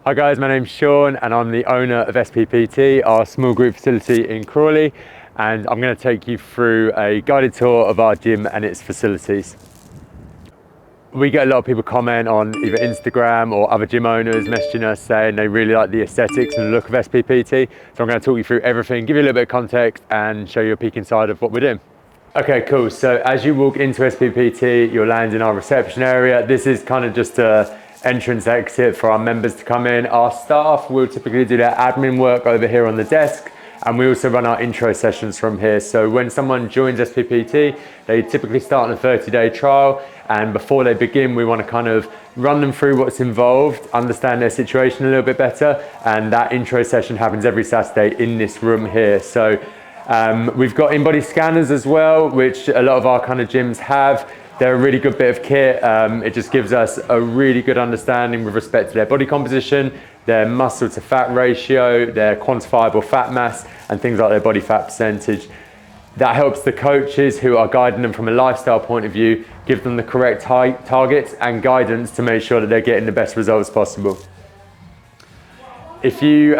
Hi guys, my name's Sean and I'm the owner of SPPT, our small group facility in Crawley, and I'm going to take you through a guided tour of our gym and its facilities. We get a lot of people comment on either Instagram or other gym owners messaging us saying they really like the aesthetics and the look of SPPT. So I'm going to talk you through everything, give you a little bit of context and show you a peek inside of what we're doing. Okay, cool. So as you walk into SPPT, you'll land in our reception area. This is kind of just a entrance exit for our members to come in. Our staff will typically do their admin work over here on the desk, and we also run our intro sessions from here. So when someone joins SPPT, they typically start on a 30-day trial, and before they begin, we want to kind of run them through what's involved, understand their situation a little bit better, and that intro session happens every Saturday in this room here. So we've got in-body scanners as well, which a lot of our kind of gyms have. They're a really good bit of kit. It just gives us a really good understanding with respect to their body composition, their muscle to fat ratio, their quantifiable fat mass, and things like their body fat percentage. That helps the coaches who are guiding them from a lifestyle point of view, give them the correct targets and guidance to make sure that they're getting the best results possible. If you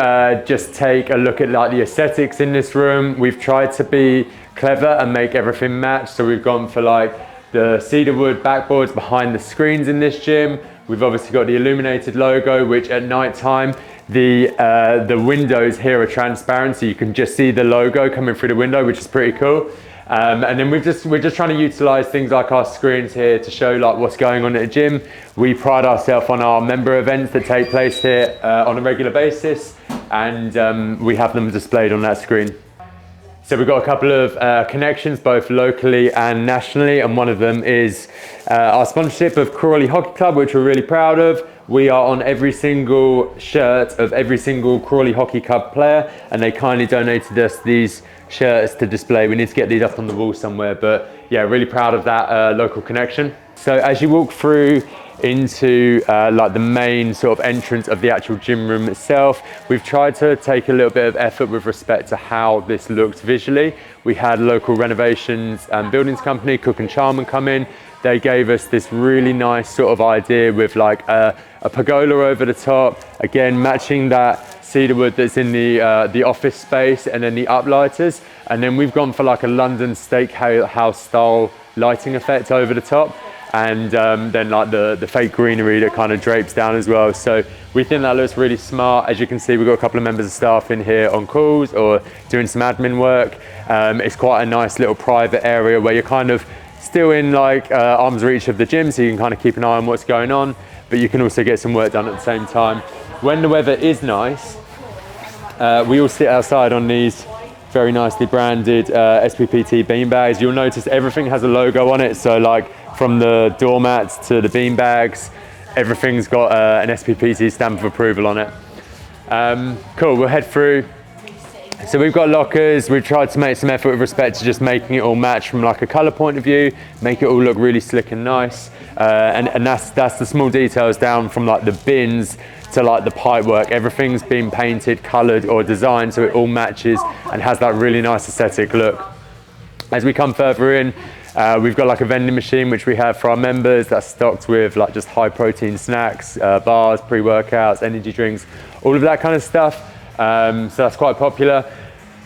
just take a look at like the aesthetics in this room, we've tried to be clever and make everything match. So we've gone for like the cedarwood backboards behind the screens in this gym. We've obviously got the illuminated logo, which at night time, the windows here are transparent, so you can just see the logo coming through the window, which is pretty cool. And then we're just trying to utilize things like our screens here to show like what's going on at the gym. We pride ourselves on our member events that take place here on a regular basis, and we have them displayed on that screen. So we've got a couple of connections both locally and nationally, and one of them is our sponsorship of Crawley Hockey Club, which we're really proud of. We are on every single shirt of every single Crawley Hockey Club player, and they kindly donated us these shirts to display. We need to get these up on the wall somewhere, but yeah, really proud of that local connection. So as you walk through into like the main sort of entrance of the actual gym room itself, we've tried to take a little bit of effort with respect to how this looks visually. We had local renovations and buildings company, Cook and Charman, come in. They gave us this really nice sort of idea with like a pergola over the top, again matching that cedarwood that's in the office space, and then the uplighters. And then we've gone for like a London steakhouse style lighting effect over the top, and then like the fake greenery that kind of drapes down as well. So we think that looks really smart. As you can see, we've got a couple of members of staff in here on calls or doing some admin work. It's quite a nice little private area where you're kind of still in like arm's reach of the gym, so you can kind of keep an eye on what's going on, but you can also get some work done at the same time. When the weather is nice, we all sit outside on these very nicely branded SPPT beanbags. You'll notice everything has a logo on it, so like from the doormats to the beanbags, everything's got an SPPT stamp of approval on it. Cool, we'll head through. So we've got lockers. We've tried to make some effort with respect to just making it all match from like a color point of view, make it all look really slick and nice. And that's the small details down from like the bins to like the pipe work. Everything's been painted, colored or designed so it all matches and has that really nice aesthetic look. As we come further in, we've got like a vending machine which we have for our members that's stocked with like just high protein snacks, bars, pre-workouts, energy drinks, all of that kind of stuff. So that's quite popular.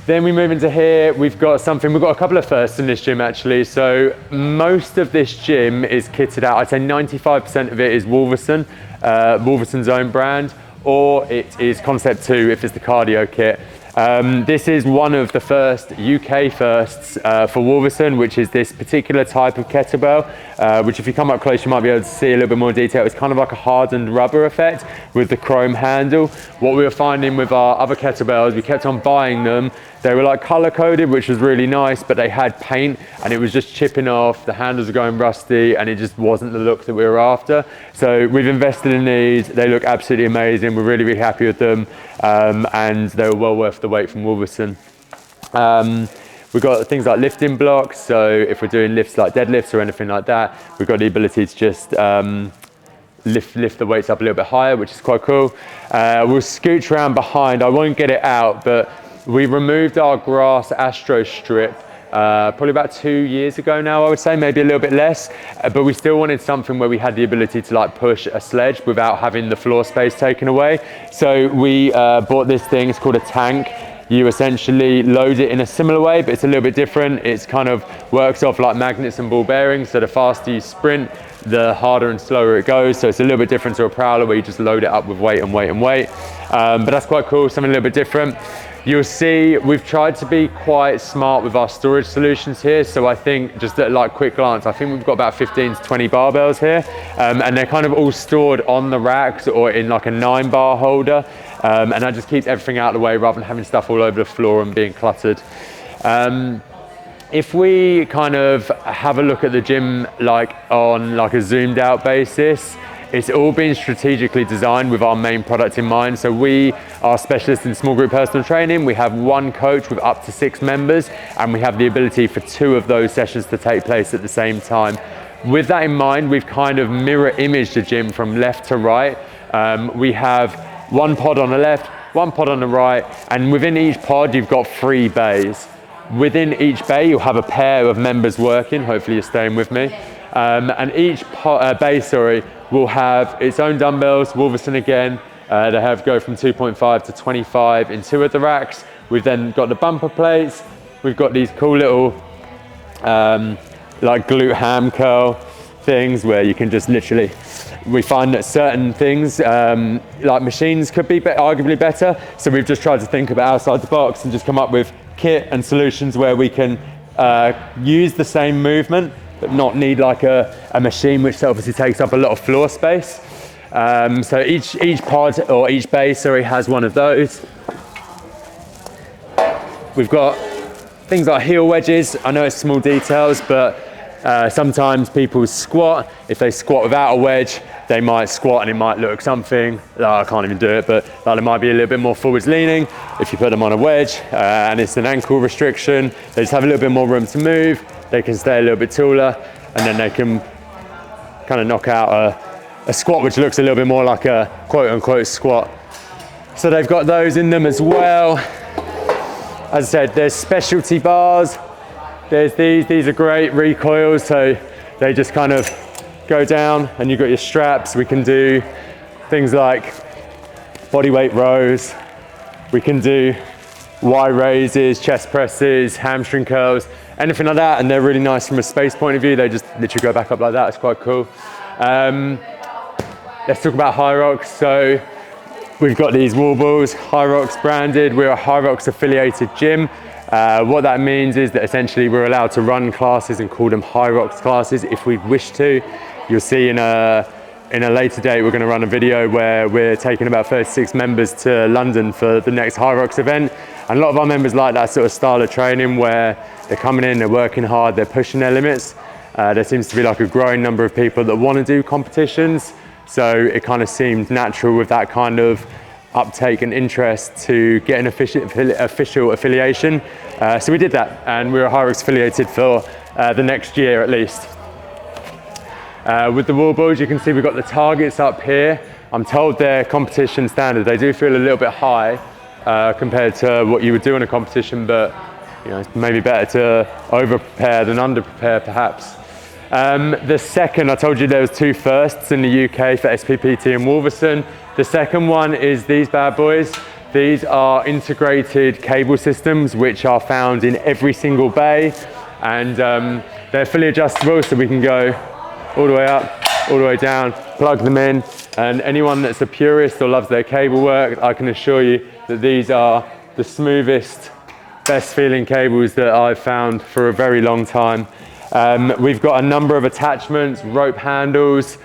Then we move into here, we've got a couple of firsts in this gym actually. So most of this gym is kitted out. I'd say 95% of it is Wolverson's own brand, or it is Concept 2 if it's the cardio kit. This is one of the first UK firsts for Wolverson, which is this particular type of kettlebell, which if you come up close you might be able to see a little bit more detail. It's kind of like a hardened rubber effect with the chrome handle. What we were finding with our other kettlebells, we kept on buying them. They were like color coded, which was really nice, but they had paint and it was just chipping off, the handles are going rusty, and it just wasn't the look that we were after. So we've invested in these. They look absolutely amazing. We're really, really happy with them, and they were well worth the wait from Wolverson. We've got things like lifting blocks, so if we're doing lifts like deadlifts or anything like that, we've got the ability to just lift the weights up a little bit higher, which is quite cool. We'll scooch around behind. I won't get it out, but we removed our grass astro strip probably about 2 years ago now, I would say, maybe a little bit less. But we still wanted something where we had the ability to like push a sledge without having the floor space taken away. So we bought this thing, it's called a tank. You essentially load it in a similar way, but it's a little bit different. It's kind of works off like magnets and ball bearings. So the faster you sprint, the harder and slower it goes. So it's a little bit different to a prowler where you just load it up with weight and weight and weight. But that's quite cool, something a little bit different. You'll see we've tried to be quite smart with our storage solutions here. So I think just at like quick glance, I think we've got about 15 to 20 barbells here. And they're kind of all stored on the racks or in like a 9-bar holder. And that just keeps everything out of the way rather than having stuff all over the floor and being cluttered. If we kind of have a look at the gym like on like a zoomed out basis, it's all been strategically designed with our main product in mind. So we are specialists in small group personal training. We have 1 coach with up to 6 members, and we have the ability for 2 of those sessions to take place at the same time. With that in mind, we've kind of mirror imaged the gym from left to right. We have 1 pod on the left, 1 pod on the right, and within each pod, you've got 3 bays. Within each bay, you'll have a pair of members working. Hopefully you're staying with me. And each bay, will have its own dumbbells. Wolverson again, they have go from 2.5 to 25 in 2 of the racks. We've then got the bumper plates. We've got these cool little like glute ham curl things where you can just literally, we find that certain things like machines could be arguably better. So we've just tried to think about outside the box and just come up with kit and solutions where we can use the same movement but not need like a machine, which obviously takes up a lot of floor space. So each pod or each bay, has 1 of those. We've got things like heel wedges. I know it's small details, but sometimes people squat. If they squat without a wedge, they might squat and it might look something, I can't even do it, but like it might be a little bit more forwards leaning. If you put them on a wedge and it's an ankle restriction, they just have a little bit more room to move. They can stay a little bit taller, and then they can kind of knock out a squat which looks a little bit more like a quote unquote squat. So they've got those in them as well. As I said, there's specialty bars. There's these are great recoils, so they just kind of go down and you've got your straps. We can do things like bodyweight rows. We can do Y raises, chest presses, hamstring curls, anything like that. And they're really nice from a space point of view. They just literally go back up like that. It's quite cool. Let's talk about Hyrox. So we've got these wall balls, Hyrox branded. We're a Hyrox affiliated gym. What that means is that essentially we're allowed to run classes and call them Hyrox classes if we wish to. You'll see in a later date, we're going to run a video where we're taking about 36 members to London for the next Hyrox event. And a lot of our members like that sort of style of training where they're coming in, they're working hard, they're pushing their limits. There seems to be like a growing number of people that want to do competitions. So it kind of seemed natural with that kind of uptake and interest to get an official affiliation. So we did that, and we're Hyrox affiliated for the next year at least. With the wall balls, you can see we've got the targets up here. I'm told they're competition standard. They do feel a little bit high compared to what you would do in a competition, but you know, it's maybe better to over-prepare than under-prepare perhaps. The second, I told you there was 2 firsts in the UK for SPPT and Wolverson. The second one is these bad boys. These are integrated cable systems which are found in every single bay, and they're fully adjustable, so we can go all the way up, all the way down, plug them in. And anyone that's a purist or loves their cable work, I can assure you that these are the smoothest, best feeling cables that I've found for a very long time. We've got a number of attachments, rope handles,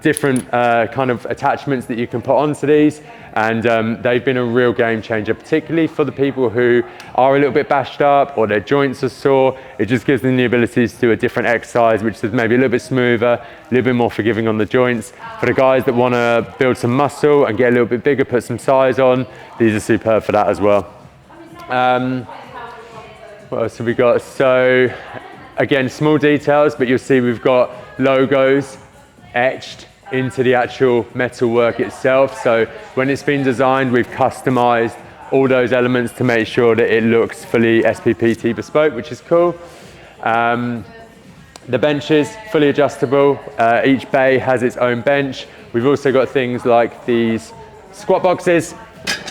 different kind of attachments that you can put onto these, and they've been a real game changer, particularly for the people who are a little bit bashed up or their joints are sore. It just gives them the ability to do a different exercise which is maybe a little bit smoother, a little bit more forgiving on the joints. For the guys that want to build some muscle and get a little bit bigger, put some size on, these are superb for that as well. What else have we got? So again, small details, but you'll see we've got logos etched into the actual metal work itself. So when it's been designed, we've customized all those elements to make sure that it looks fully SPPT bespoke, which is cool. The bench is fully adjustable. Each bay has its own bench. We've also got things like these squat boxes,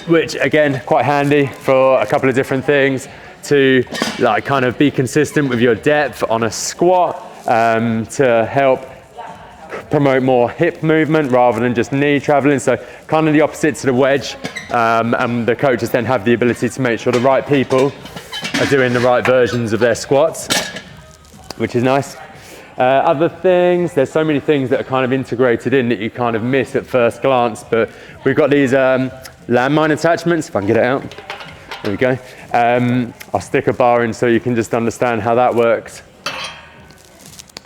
which again, quite handy for a couple of different things to like kind of be consistent with your depth on a squat, to help promote more hip movement rather than just knee traveling. So kind of the opposite to the wedge. And the coaches then have the ability to make sure the right people are doing the right versions of their squats, which is nice. Other things, there's so many things that are kind of integrated in that you kind of miss at first glance, but we've got these landmine attachments, if I can get it out. There we go. I'll stick a bar in so you can just understand how that works.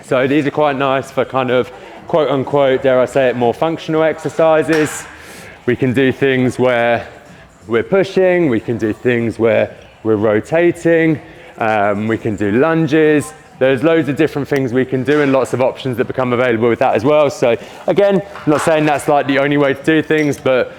So these are quite nice for kind of quote unquote, dare I say it, more functional exercises. We can do things where we're pushing, we can do things where we're rotating, we can do lunges. There's loads of different things we can do and lots of options that become available with that as well. So again, I'm not saying that's like the only way to do things, but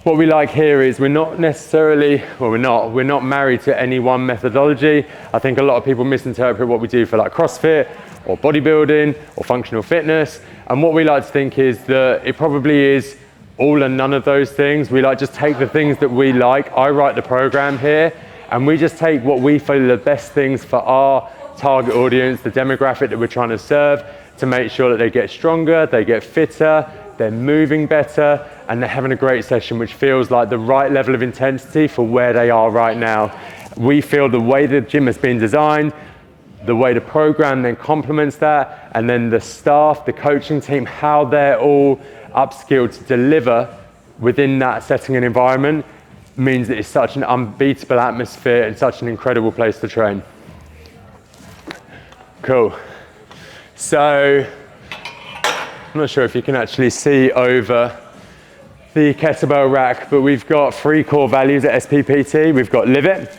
what we like here is we're not necessarily, well, we're not married to any one methodology. I think a lot of people misinterpret what we do for like CrossFit or bodybuilding or functional fitness. And what we like to think is that it probably is all and none of those things. We like just take the things that we like. I write the program here and we just take what we feel are the best things for our target audience, the demographic that we're trying to serve, to make sure that they get stronger, they get fitter, they're moving better, and they're having a great session which feels like the right level of intensity for where they are right now. We feel the way the gym has been designed, the way the program then complements that, and then the staff, the coaching team, how they're all upskilled to deliver within that setting and environment means that it's such an unbeatable atmosphere and such an incredible place to train. Cool. So, I'm not sure if you can actually see over the kettlebell rack, but we've got 3 core values at SPPT. We've got live it,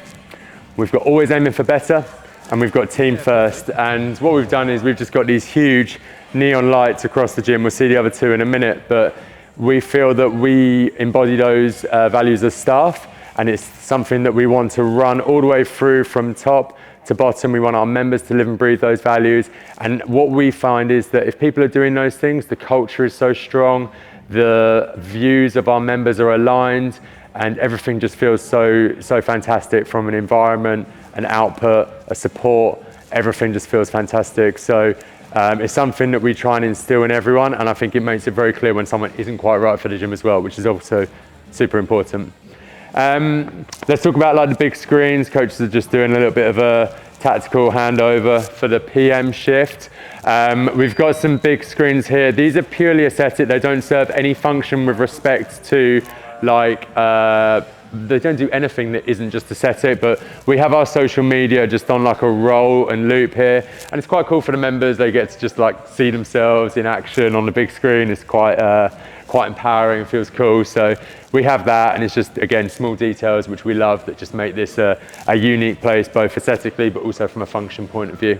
we've got always aiming for better, and we've got team first. And what we've done is we've just got these huge neon lights across the gym. We'll see the other 2 in a minute, but we feel that we embody those values as staff, and it's something that we want to run all the way through from top to bottom. We want our members to live and breathe those values. And what we find is that if people are doing those things, the culture is so strong, the views of our members are aligned, and everything just feels so fantastic from an environment, an output, a support. Everything just feels fantastic. So it's something that we try and instill in everyone, and I think it makes it very clear when someone isn't quite right for the gym as well, which is also super important. Let's talk about like the big screens. Coaches are just doing a little bit of a tactical handover for the PM shift. We've got some big screens here. These are purely aesthetic. They don't serve any function with respect to like, they don't do anything that isn't just aesthetic, but we have our social media just on like a roll and loop here. And it's quite cool for the members. They get to just like see themselves in action on the big screen. It's quite empowering, feels cool. So we have that, and it's just, again, small details which we love that just make this a unique place, both aesthetically but also from a function point of view.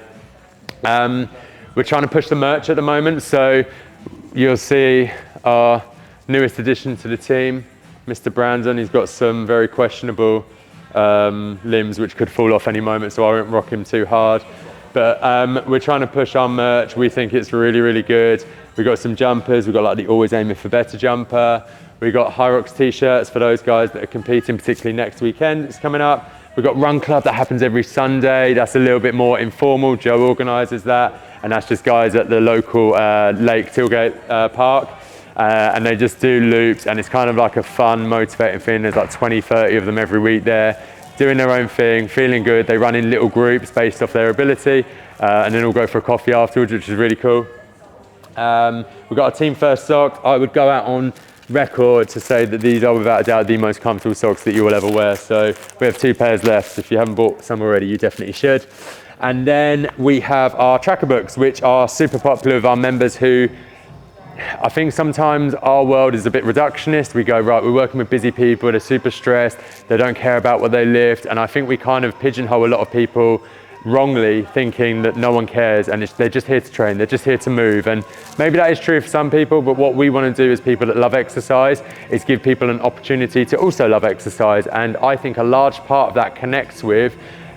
We're trying to push the merch at the moment, so you'll see our newest addition to the team, Mr. Brandon. He's got some very questionable limbs which could fall off any moment, so I won't rock him too hard. But we're trying to push our merch. We think it's really, really good. We've got some jumpers. We've got like the Always Aiming for Better jumper. We've got Hyrox t-shirts for those guys that are competing, particularly next weekend. It's coming up. We've got Run Club that happens every Sunday. That's a little bit more informal. Joe organises that. And that's just guys at the local Lake Tilgate Park. And they just do loops, and it's kind of like a fun, motivating thing. There's like 20, 30 of them every week there, doing their own thing, feeling good. They run in little groups based off their ability, and then all go for a coffee afterwards, which is really cool. We've got our Team First socks. I would go out on record to say that these are without a doubt the most comfortable socks that you will ever wear. So we have 2 pairs left. If you haven't bought some already, you definitely should. And then we have our tracker books, which are super popular with our members who, I think sometimes our world is a bit reductionist. We go, right, we're working with busy people, they're super stressed, they don't care about what they lift. And I think we kind of pigeonhole a lot of people wrongly thinking that no one cares and they're just here to train, they're just here to move. And maybe that is true for some people, but what we want to do as people that love exercise is give people an opportunity to also love exercise. And I think a large part of that connects with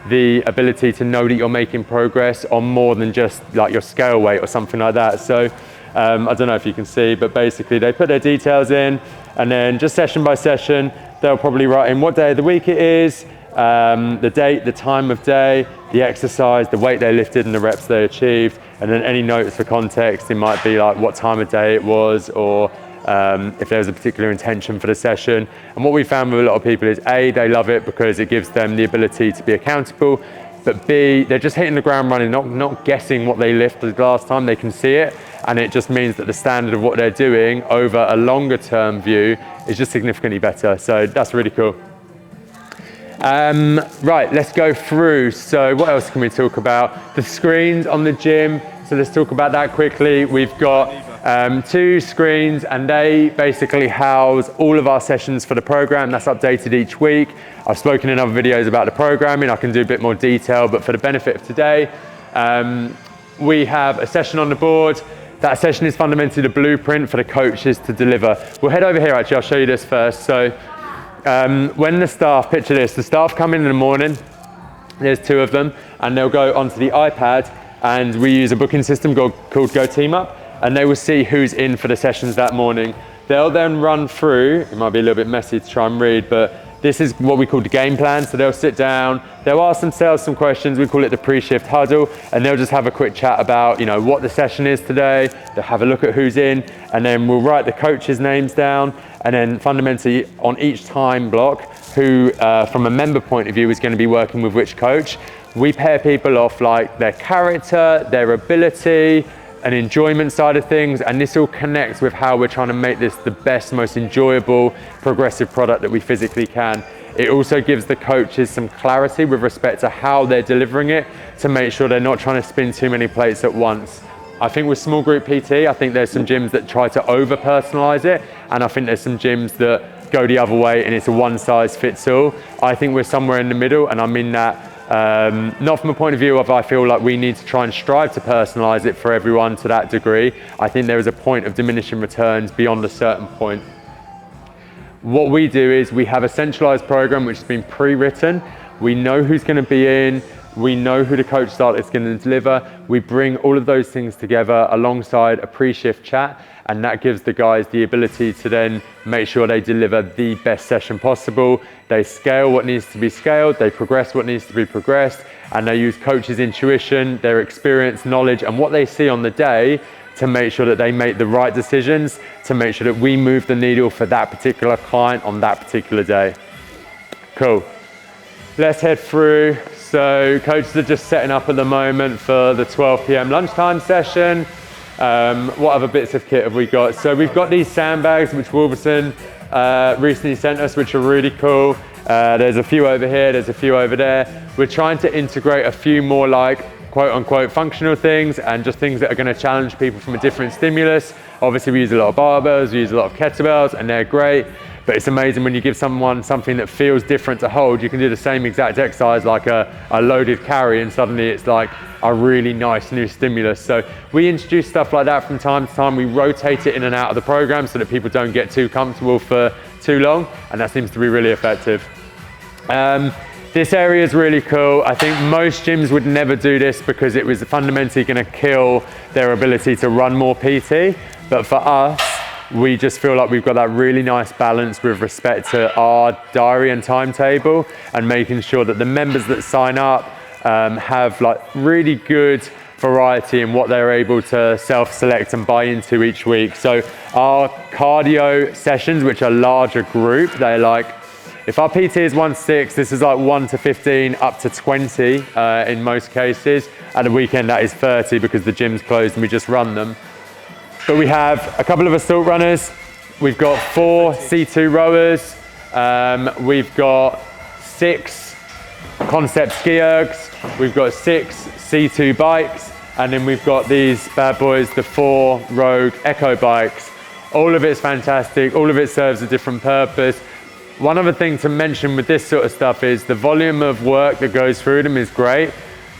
the ability to know that you're making progress on more than just like your scale weight or something like that. So I don't know if you can see, but basically they put their details in, and then just session by session, they'll probably write in what day of the week it is, the date, the time of day, the exercise, the weight they lifted and the reps they achieved, and then any notes for context. It might be like what time of day it was, or if there's a particular intention for the session. And what we found with a lot of people is A, they love it because it gives them the ability to be accountable, but B, they're just hitting the ground running, not guessing what they lifted last time. They can see it, and it just means that the standard of what they're doing over a longer term view is just significantly better. So that's really cool. Right, let's go through. So what else can we talk about? The screens on the gym. So let's talk about that quickly. We've got 2 screens, and they basically house all of our sessions for the program. That's updated each week. I've spoken in other videos about the programming. I can do a bit more detail, but for the benefit of today, we have a session on the board. That session is fundamentally the blueprint for the coaches to deliver. We'll head over here actually, I'll show you this first. So when the staff, picture this, the staff come in the morning, there's 2 of them, and they'll go onto the iPad, and we use a booking system called Go Team Up, and they will see who's in for the sessions that morning. They'll then run through, it might be a little bit messy to try and read, but this is what we call the game plan. So they'll sit down, they'll ask themselves some questions, we call it the pre-shift huddle, and they'll just have a quick chat about, what the session is today. They'll have a look at who's in, and then we'll write the coaches' names down, and then fundamentally on each time block, who from a member point of view is going to be working with which coach. We pair people off like their character, their ability, an enjoyment side of things, and this all connects with how we're trying to make this the best, most enjoyable, progressive product that we physically can. It also gives the coaches some clarity with respect to how they're delivering it, to make sure they're not trying to spin too many plates at once. I think with small group PT, I think there's some gyms that try to over personalize it, and I think there's some gyms that go the other way and it's a one size fits all. I think we're somewhere in the middle, and I mean that not from a point of view of I feel like we need to try and strive to personalize it for everyone to that degree. I think there is a point of diminishing returns beyond a certain point. What we do is we have a centralized program which has been pre-written. We know who's going to be in, we know who the coach start is going to deliver. We bring all of those things together alongside a pre-shift chat, and that gives the guys the ability to then make sure they deliver the best session possible. They scale what needs to be scaled, they progress what needs to be progressed, and they use coaches' intuition, their experience, knowledge, and what they see on the day to make sure that they make the right decisions, to make sure that we move the needle for that particular client on that particular day. Cool. Let's head through. So coaches are just setting up at the moment for the 12 p.m. lunchtime session. What other bits of kit have we got? So we've got these sandbags which Wolverton recently sent us, which are really cool. There's a few over here, there's a few over there. We're trying to integrate a few more like quote unquote functional things and just things that are going to challenge people from a different stimulus. Obviously we use a lot of barbells, we use a lot of kettlebells, and they're great. But it's amazing when you give someone something that feels different to hold. You can do the same exact exercise like a loaded carry, and suddenly it's like a really nice new stimulus. So we introduce stuff like that from time to time. We rotate it in and out of the program so that people don't get too comfortable for too long, and that seems to be really effective. This area is really cool. I think most gyms would never do this because it was fundamentally going to kill their ability to run more PT. But for us, we just feel like we've got that really nice balance with respect to our diary and timetable, and making sure that the members that sign up have like really good variety in what they're able to self-select and buy into each week. So our cardio sessions, which are larger group, they're like, if our PT is 1 to 6, this is like 1 to 15, up to 20 in most cases. At the weekend, that is 30 because the gym's closed and we just run them. But we have a couple of assault runners. We've got 4 C2 rowers. We've got 6 concept ski ergs. We've got 6 C2 bikes. And then we've got these bad boys, the 4 Rogue Echo bikes. All of it's fantastic. All of it serves a different purpose. One other thing to mention with this sort of stuff is the volume of work that goes through them is great,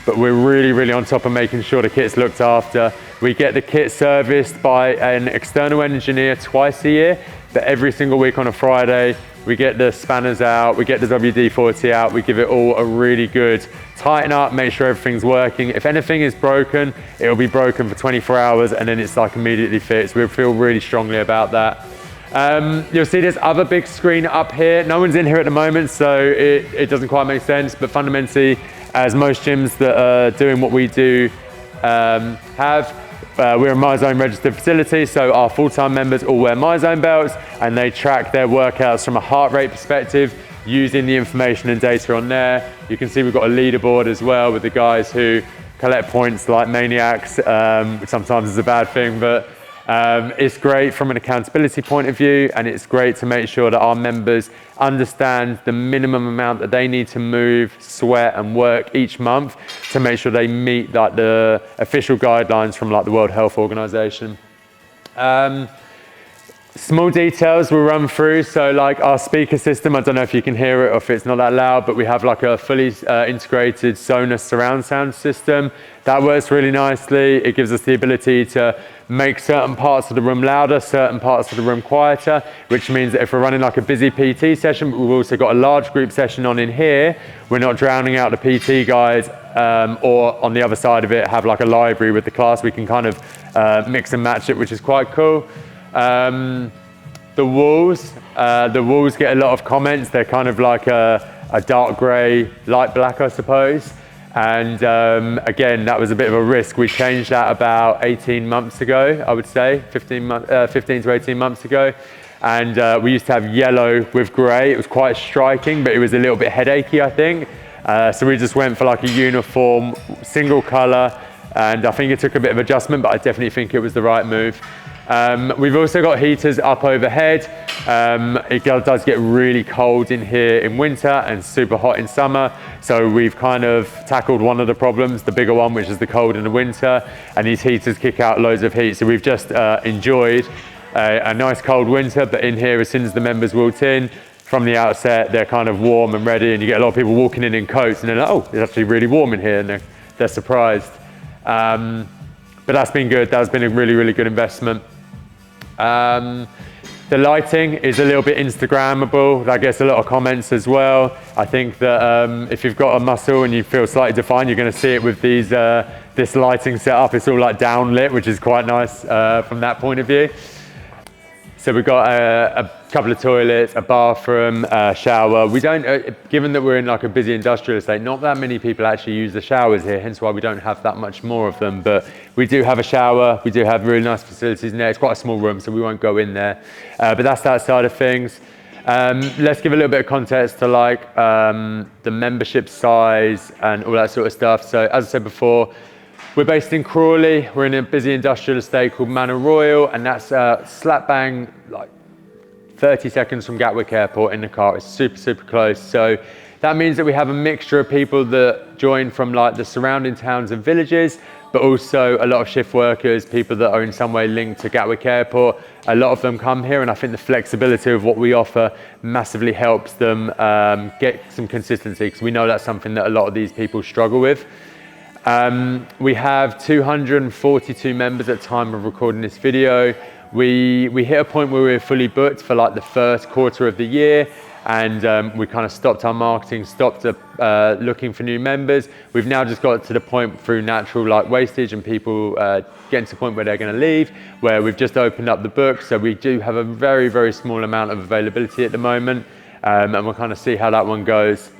but we're really on top of making sure the kit's looked after. We get the kit serviced by an external engineer twice a year, but every single week on a Friday, we get the spanners out, we get the WD-40 out, we give it all a really good tighten up, make sure everything's working. If anything is broken, it'll be broken for 24 hours and then it's like immediately fixed. We feel really strongly about that. You'll see this other big screen up here. No one's in here at the moment, so it doesn't quite make sense, but fundamentally, as most gyms that are doing what we do we're a MyZone registered facility, so our full-time members all wear MyZone belts and they track their workouts from a heart rate perspective using the information and data on there. You can see we've got a leaderboard as well with the guys who collect points like maniacs, which sometimes is a bad thing, but it's great from an accountability point of view, and it's great to make sure that our members understand the minimum amount that they need to move, sweat and work each month to make sure they meet like the official guidelines from like the World Health Organization. Small details we'll run through. So like our speaker system, I don't know if you can hear it or if it's not that loud, but we have like a fully integrated Sonos surround sound system. That works really nicely. It gives us the ability to make certain parts of the room louder, certain parts of the room quieter, which means that if we're running like a busy PT session, but we've also got a large group session on in here, we're not drowning out the PT guys, or on the other side of it, have like a library with the class. We can kind of mix and match it, which is quite cool. The walls get a lot of comments. They're kind of like a dark grey, light black, I suppose. And again, that was a bit of a risk. We changed that about 18 months ago, I would say, 15 to 18 months ago. And we used to have yellow with grey. It was quite striking, but it was a little bit headachy, I think. So we just went for like a uniform, single colour. And I think it took a bit of adjustment, but I definitely think it was the right move. We've also got heaters up overhead. It does get really cold in here in winter and super hot in summer. So we've kind of tackled one of the problems, the bigger one, which is the cold in the winter. And these heaters kick out loads of heat. So we've just enjoyed a nice cold winter, but in here, as soon as the members walked in, from the outset, they're kind of warm and ready. And you get a lot of people walking in coats and they're like, oh, it's actually really warm in here. And they're surprised. But that's been good. That's been a really good investment. The lighting is a little bit Instagrammable. That gets a lot of comments as well. I think that if you've got a muscle and you feel slightly defined, you're going to see it with these this lighting setup. It's all like downlit, which is quite nice from that point of view. So we've got a couple of toilets, a bathroom, a shower. We don't, given that we're in like a busy industrial estate, not that many people actually use the showers here, hence why we don't have that much more of them. But we do have a shower. We do have really nice facilities in there. It's quite a small room, so we won't go in there. But that's that side of things. Let's give a little bit of context to like the membership size and all that sort of stuff. So as I said before, we're based in Crawley. We're in a busy industrial estate called Manor Royal, and that's slap bang like 30 seconds from Gatwick Airport in the car. It's super close. So that means that we have a mixture of people that join from like the surrounding towns and villages, but also a lot of shift workers, people that are in some way linked to Gatwick Airport. A lot of them come here, and I think the flexibility of what we offer massively helps them get some consistency, because we know that's something that a lot of these people struggle with. We have 242 members at the time of recording this video. We hit a point where we were fully booked for like the first quarter of the year, and we kind of stopped our marketing, stopped looking for new members. We've now just got to the point through natural like wastage and people getting to the point where they're going to leave, where we've just opened up the book. So we do have a very small amount of availability at the moment, and we'll kind of see how that one goes.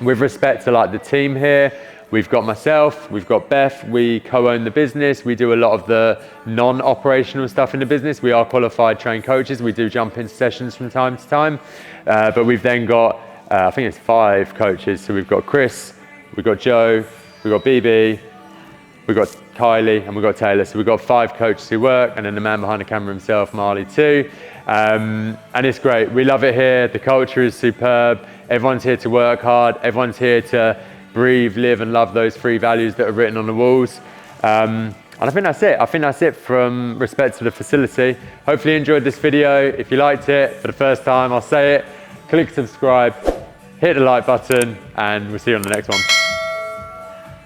With respect to like the team here, we've got myself, we've got Beth, we co-own the business. We do a lot of the non-operational stuff in the business. We are qualified trained coaches. We do jump into sessions from time to time. But we've then got, I think it's 5 coaches. So we've got Chris, we've got Joe, we've got BB, we've got Kylie, and we've got Taylor. So we've got 5 coaches who work, and then the man behind the camera himself, Marley, too. And it's great. We love it here. The culture is superb. Everyone's here to work hard. Everyone's here to breathe, live and love those 3 values that are written on the walls. And I think that's it. I think that's it from respect to the facility. Hopefully you enjoyed this video. If you liked it for the first time, I'll say it, click subscribe, hit the like button, and we'll see you on the next one.